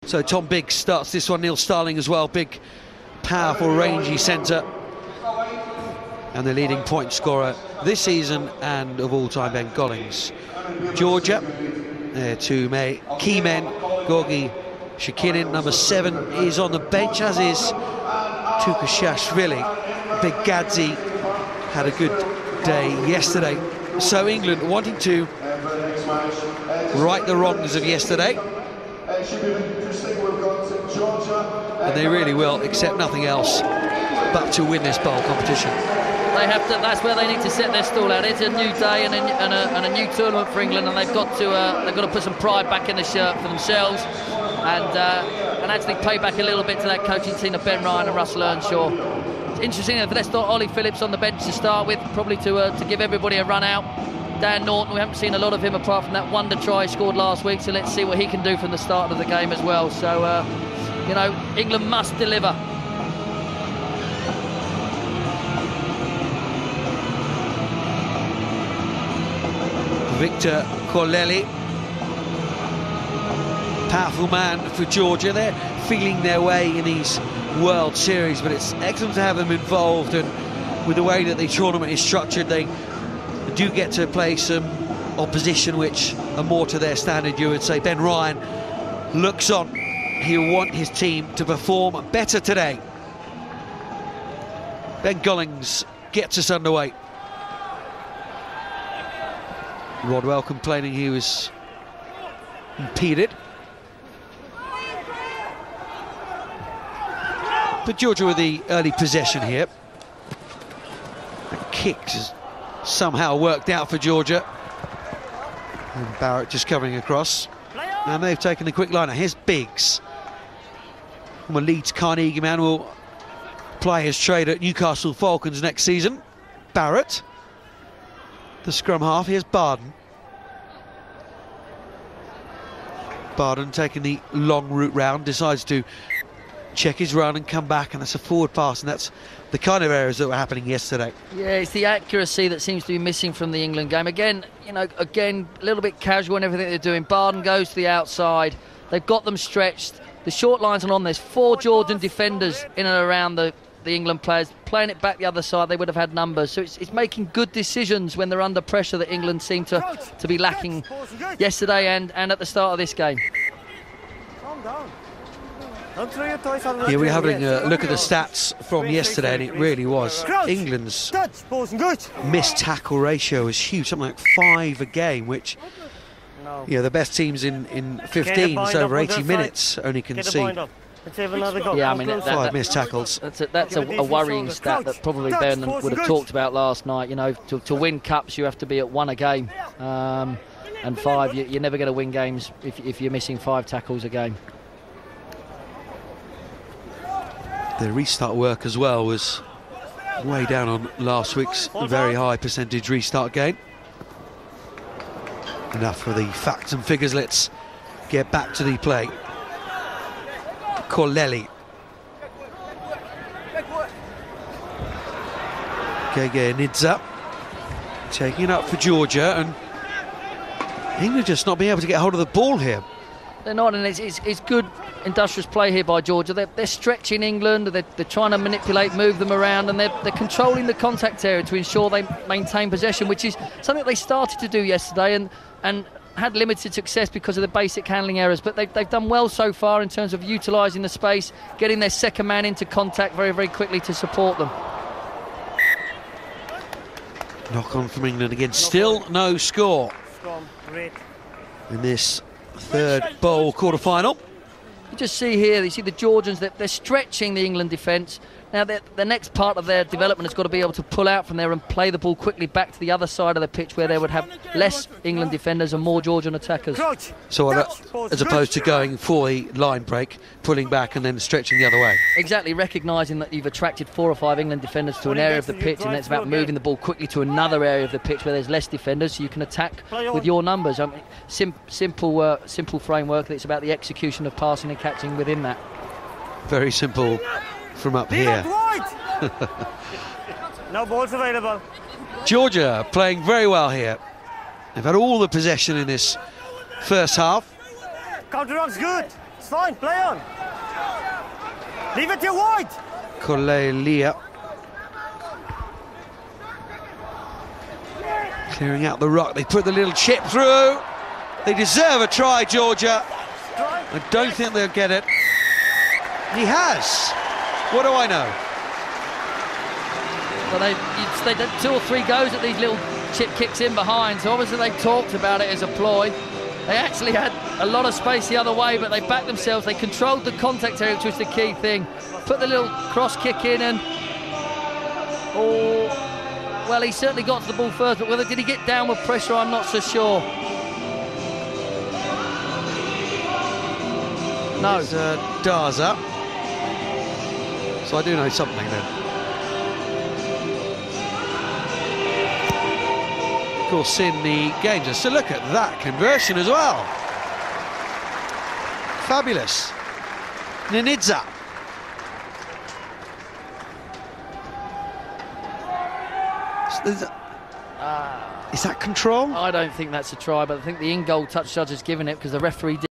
So Tom Biggs starts this one, Neil Starling as well, big, powerful, rangy centre. And the leading point scorer this season and of all time, Ben Gollings. Georgia, two key men, Gorgi Shakinin, number 7, is on the bench, as is Tukashashvili. Big Gadzi had a good day yesterday. So England wanting to right the wrongs of yesterday. And they really will, accept nothing else but to win this bowl competition. They have to. That's where they need to set their stall out. It's a new day and a new tournament for England, and they've got to put some pride back in the shirt for themselves, and actually pay back a little bit to that coaching team of Ben Ryan and Russell Earnshaw. It's interesting that let's thought Ollie Phillips on the bench to start with, probably to give everybody a run out. Dan Norton, we haven't seen a lot of him apart from that wonder try he scored last week, so let's see what he can do from the start of the game as well. So, you know, England must deliver. Victor Corlelli, powerful man for Georgia. They're feeling their way in these World Series, but it's excellent to have them involved, and with the way that the tournament is structured, they do get to play some opposition which are more to their standard, you would say. Ben Ryan looks on. He'll want his team to perform better today. Ben Gollings gets us underway. Rodwell complaining he was impeded. But Georgia with the early possession here. The kicks has somehow worked out for Georgia. And Barrett just covering across. And they've taken the quick liner. Here's Biggs. Former Leeds Carnegie man, will ply his trade at Newcastle Falcons next season. Barrett. The scrum half, here's Barden. Barden taking the long route round, decides to check his run and come back, and that's a forward pass, and that's the kind of errors that were happening yesterday. Yeah, it's the accuracy that seems to be missing from the England game. Again, you know, a little bit casual in everything they're doing. Barden goes to the outside. They've got them stretched. The short lines are on. There's 4 Georgian defenders in and around the England players. Playing it back the other side, they would have had numbers. So it's making good decisions when they're under pressure that England seem to be lacking yesterday and at the start of this game. Here we're having a look at the stats from yesterday, and it really was. England's missed tackle ratio was huge, something like 5 a game, which, you know, the best teams in 15, so over 80 minutes, only concede. Yeah, I mean, 5 missed tackles. That's a worrying stat that probably Ben would have talked about last night. You know, to win cups, you have to be at 1 a game, and 5, you're never going to win games if you're missing 5 tackles a game. The restart work as well was way down on last week's very high percentage restart game. Enough for the facts and figures. Let's get back to the play. Corlelli. Gege Nidza taking it up for Georgia, and England just not being able to get hold of the ball here. They're not, and it's good industrious play here by Georgia. They're stretching England, they're trying to manipulate, move them around, and they're controlling the contact area to ensure they maintain possession, which is something they started to do yesterday and had limited success because of the basic handling errors, but they've done well so far in terms of utilising the space, getting their second man into contact very, very quickly to support them. Knock on from England again, still no score in this third bowl quarter-final. You just see here, you see the Georgians, they're stretching the England defence. Now, the next part of their development has got to be able to pull out from there and play the ball quickly back to the other side of the pitch where they would have less England defenders and more Georgian attackers. So as opposed to going for the line break, pulling back and then stretching the other way. Exactly, recognising that you've attracted 4 or 5 England defenders to an area of the pitch, and it's about moving the ball quickly to another area of the pitch where there's less defenders, so you can attack with your numbers. I mean, simple framework. It's about the execution of passing and catching within that. Very simple from up here. No balls available. Georgia playing very well here. They've had all the possession in this first half. Counter ruck's good. It's fine, play on. Leave it to wide. Kolelia. Clearing out the rock, they put the little chip through. They deserve a try, Georgia. I don't think they'll get it. He has. What do I know? Well, they did 2 or 3 goes at these little chip kicks in behind, so obviously they talked about it as a ploy. They actually had a lot of space the other way, but they backed themselves. They controlled the contact area, which was the key thing. Put the little cross kick in and... Oh, well, he certainly got to the ball first, but whether did he get down with pressure, I'm not so sure. No. It's Daza. So I do know something then. Of course, in the game, just to look at that conversion as well. Fabulous. Nijaradze. Is that control? I don't think that's a try, but I think the in-goal touch judge has given it because the referee did.